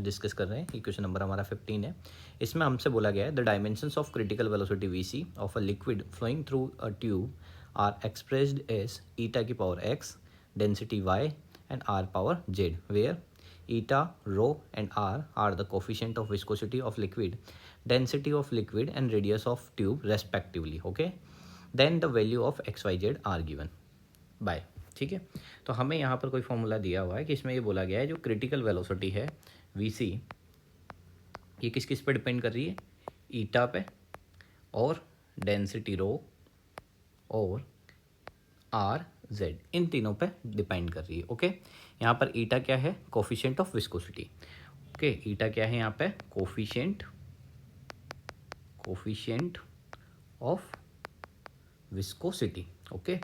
Discuss कर रहे हैं। ये क्वेश्चन नंबर हमारा 15 है। इसमें हमसे बोला गया है the dimensions of critical velocity v c of a liquid flowing through a tube are expressed as eta की power X, density Y and R power Z, where eta, rho and R the coefficient of viscosity of liquid, density of liquid and radius of tube respectively. Okay, then the value of X Y Z are given by. ठीक है, तो हमें यहाँ पर कोई formula दिया हुआ है कि इसमें ये बोला गया है जो क्रिटिकल वेलोसिटी है वी सी, ये किस किस पे डिपेंड कर रही है, ईटा पे और डेंसिटी रो और आर जेड, इन तीनों पे डिपेंड कर रही है। ओके, यहाँ पर ईटा क्या है, कोफिशिएंट ऑफ विस्कोसिटी। ओके, ईटा क्या है यहाँ पे, कोफिशिएंट ऑफ विस्कोसिटी। ओके,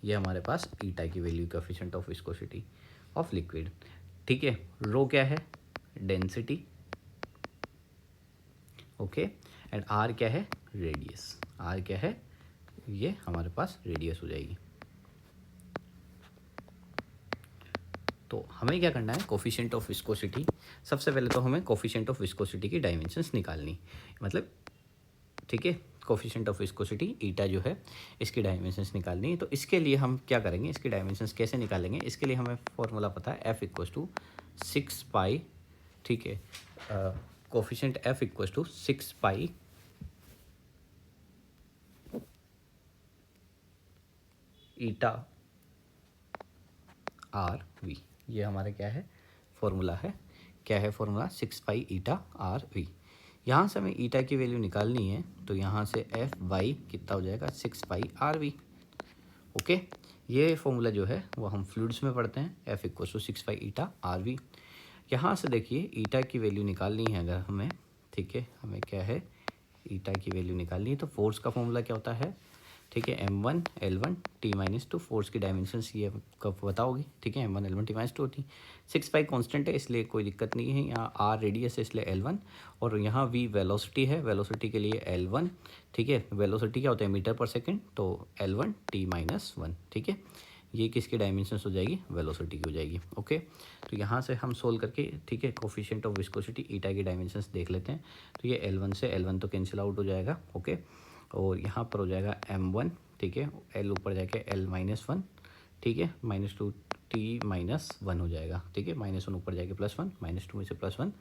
ये हमारे पास ईटा की value, coefficient of viscosity of liquid. ठीक है, रो क्या है, डेंसिटी। ओके, एंड आर क्या है, रेडियस। आर क्या है, ये हमारे पास रेडियस हो जाएगी। तो हमें क्या करना है, कोफिशिएंट ऑफ विस्कोसिटी, सबसे पहले तो हमें कोफिशिएंट ऑफ विस्कोसिटी की डायमेंशंस निकालनी, मतलब ठीक है, कोफिशिएंट ऑफ विस्कोसिटी ईटा जो है इसकी डायमेंशंस निकालनी है। तो इसके लिए हम क्या करेंगे, इसकी डायमेंशंस कैसे निकालेंगे, इसके लिए हमें फॉर्मूला पता है एफ इक्वल्स टू 6 पाई। ठीक है, coefficient F equals to 6 pi eta r v, ये हमारा क्या है, फॉर्मूला है। क्या है formula, 6 pi eta r v. यहाँ से हमें ईटा की वैल्यू निकालनी है, तो यहाँ से एफ वाई कितना हो जाएगा, 6 पाई आर वी। ओके, ये फॉर्मूला जो है वो हम फ्लूइड्स में पढ़ते हैं, F equal to 6 pi eta r v. यहाँ से देखिए ईटा की वैल्यू निकालनी है अगर हमें, ठीक है, हमें क्या है, ईटा की वैल्यू निकालनी है, तो फोर्स का फॉर्मूला क्या होता है, ठीक है, m1 l1 t-2। फोर्स की डायमेंशंस ये कब बताओगी, ठीक है, m1 l1 t-2 होती। 6 पाई कांस्टेंट है इसलिए कोई दिक्कत नहीं है, यहाँ r रेडियस है इसलिए l1, और यहाँ v वेलोसिटी है, वेलोसिटी के लिए l1। ठीक है, वेलोसिटी क्या होता है, मीटर पर सेकेंड, तो l1 t-1। ठीक है, ये किसकी डायमेंशंस हो जाएगी, वेलोसिटी की हो जाएगी। ओके, तो यहाँ से हम सोल्व करके, ठीक है, कोफिशिएंट ऑफ विस्कोसिटी ईटा की डायमेंशंस देख लेते हैं। तो ये l1 से l1 तो कैंसिल आउट हो जाएगा। ओके, और यहाँ पर हो जाएगा m1, ठीक है, l ऊपर जाके l-1, ठीक है, -2 t-1 हो जाएगा। ठीक है, -1 ऊपर जाके +1, -2 में से +1।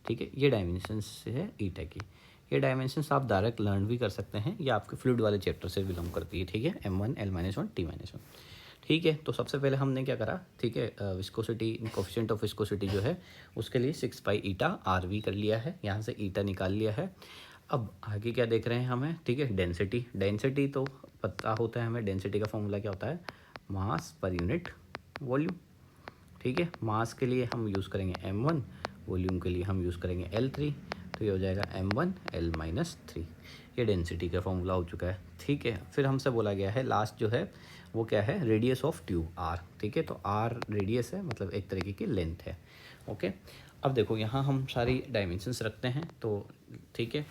ठीक है, ये डायमेंशंस है ईटा की। ये डायमेंशंस आप डायरेक्ट लर्न भी कर सकते हैं, या आपके फ्लूइड वाले चैप्टर से बिलोंग करती है। ठीक है, m1 l-1 t-1। ठीक है, तो सबसे पहले हमने क्या करा, ठीक है, विस्कोसिटी, कोफिशिएंट ऑफ विस्कोसिटी जो है उसके लिए 6 पाई ईटा आर वी कर लिया है, यहाँ से ईटा निकाल लिया है। अब आगे क्या देख रहे हैं हमें, ठीक है, डेंसिटी। डेंसिटी तो पता होता है हमें, डेंसिटी का फॉर्मूला क्या होता है, मास पर यूनिट वॉल्यूम। ठीक है, मास के लिए हम यूज़ करेंगे m1, वॉल्यूम के लिए हम यूज़ करेंगे l3, तो ये हो जाएगा m1 l-3। ये डेंसिटी का फॉर्मूला हो चुका है। ठीक है, फिर हमसे बोला गया है लास्ट जो है वो क्या है, रेडियस ऑफ ट्यूब आर। ठीक है, तो आर रेडियस है, मतलब एक तरीके की लेंथ है। ओके, अब देखो यहाँ हम सारी डायमेंशंस रखते हैं, तो ठीक है,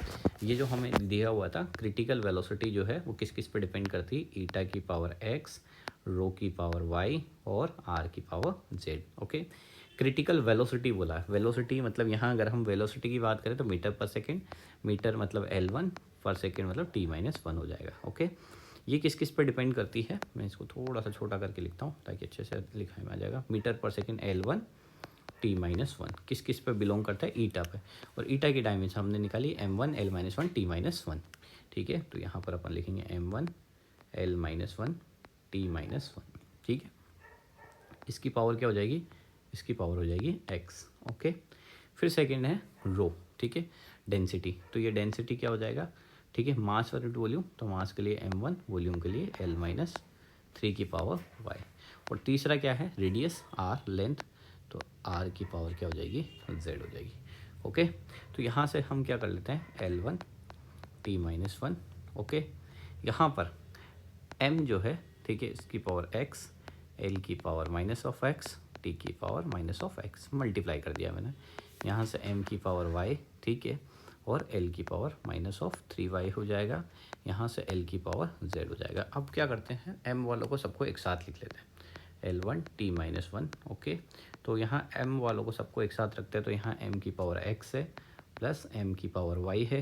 ये जो हमें दिया हुआ था क्रिटिकल वेलोसिटी जो है वो किस किस पे डिपेंड करती है, ईटा की पावर एक्स, रो की पावर वाई और आर की power Z. Okay, critical velocity बोला है, वेलोसिटी मतलब यहाँ अगर हम वेलोसिटी की बात करें तो मीटर पर सेकेंड, मीटर मतलब l1, पर सेकेंड मतलब t-1 हो जाएगा। ओके, ये किस किस पर डिपेंड करती है, मैं इसको थोड़ा सा छोटा करके लिखता हूँ ताकि अच्छे से लिखाई में आ जाएगा। मीटर पर सेकेंड l1, t-1 किस किस पे बिलोंग करता है, ईटा पे, और ईटा की डायमेंशन हमने निकाली m1 l-1 t-1। ठीक है, तो यहाँ पर अपन लिखेंगे m1 l-1 t-1। ठीक है, इसकी पावर क्या हो जाएगी, इसकी पावर हो जाएगी x। ओके, फिर सेकंड है रो। ठीक है, डेंसिटी, तो ये डेंसिटी क्या हो जाएगा, ठीक है, मास पर वॉल्यूम, तो मास के लिए m1, वॉल्यूम के लिए l-3 की पावर y। और तीसरा क्या है, रेडियस r, लेंथ, तो r की पावर क्या हो जाएगी, z हो जाएगी। ओके, तो यहाँ से हम क्या कर लेते हैं, l1 t-1। ओके, यहाँ पर m जो है, ठीक है, इसकी पावर x, l की पावर -x, t की पावर -x, मल्टीप्लाई कर दिया मैंने। यहाँ से m की पावर y, ठीक है, और l की पावर -3y हो जाएगा। यहाँ से l की पावर z हो जाएगा। अब क्या करते हैं, m वालों को सबको एक साथ लिख लेते हैं। L1 t minus one. Okay, तो यहाँ m वालों को सबको एक साथ रखते हैं, तो यहाँ m की पावर x है प्लस m की पावर y है,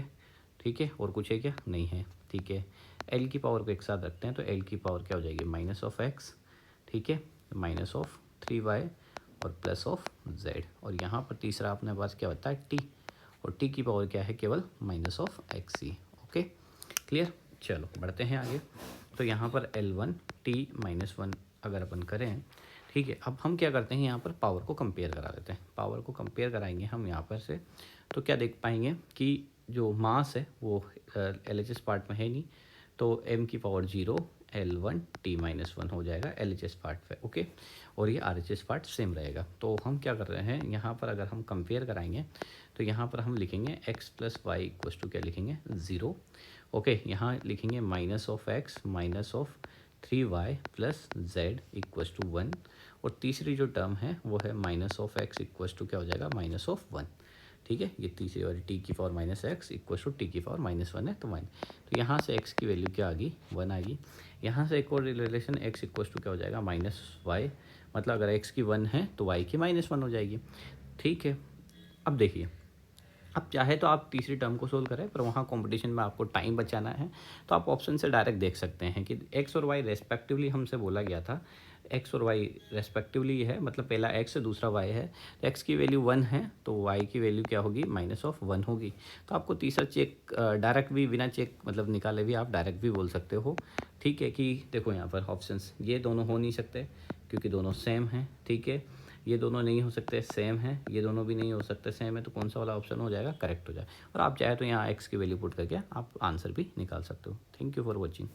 ठीक है, और कुछ है क्या, नहीं है, ठीक है। l की पावर को एक साथ रखते हैं, तो l की पावर क्या हो जाएगी, माइनस ऑफ x, ठीक है, माइनस ऑफ 3y और प्लस ऑफ z, और यहाँ पर तीसरा अपने पास क्या होता है, t, और t की पावर क्या है, केवल minus of x he. Okay, clear. चलो बढ़ते हैं आगे। तो यहाँ पर L1 t माइनस वन अगर अपन करें, ठीक है, अब हम क्या करते हैं, यहाँ पर पावर को कंपेयर करा देते हैं। पावर को कंपेयर कराएंगे हम यहाँ पर से, तो क्या देख पाएंगे कि जो मास है वो LHS पार्ट में है नहीं, तो m की power 0 L1 t minus one हो जाएगा LHS पार्ट पे। ओके, और ये RHS पार्ट सेम रहेगा। तो हम क्या कर रहे हैं, यहाँ पर अगर हम कंपेयर कराएंगे तो यहाँ पर हम लिखेंगे x plus y equals to क्या लिखेंगे, 0। ओके, यहाँ लिखेंगे minus of x minus of 3y plus z equals to 1, और तीसरी जो टर्म है वो है minus of x equals to क्या हो जाएगा, माइनस ऑफ 1, ठीक है। ये तीसरी वाली टी की power minus x equal to t की पावर माइनस वन है, तो 1। तो यहाँ से एक्स की वैल्यू क्या आ गई, 1 आ गई। यहाँ से एक और रिलेशन एक्स इक्वल टू क्या हो जाएगा, माइनस वाई, मतलब अगर एक्स की 1 है तो वाई की माइनस 1 हो जाएगी, ठीक है। अब देखिए, अब चाहे तो आप तीसरी टर्म को सोल्व करें, पर वहाँ कंपटीशन में आपको टाइम बचाना है, तो आप ऑप्शन से डायरेक्ट देख सकते हैं कि एक्स और वाई रेस्पेक्टिवली हमसे बोला गया था, एक्स और वाई रेस्पेक्टिवली है, मतलब पहला एक्स है दूसरा वाई है, तो एक्स की वैल्यू 1 है तो वाई की वैल्यू क्या होगी, माइनस ऑफ 1 होगी। तो आपको तीसरा चेक डायरेक्ट भी, बिना चेक मतलब निकाले भी आप डायरेक्ट भी बोल सकते हो, ठीक है। कि देखो यहाँ पर ऑप्शंस ये दोनों हो नहीं सकते क्योंकि दोनों सेम हैं, ठीक है। ये दोनों नहीं हो सकते, सेम है, ये दोनों भी नहीं हो सकते, सेम है, तो कौन सा वाला ऑप्शन हो जाएगा, करेक्ट हो जाए। और आप चाहे तो यहाँ एक्स की वैल्यू पुट करके आप आंसर भी निकाल सकते हो। Thank you for watching.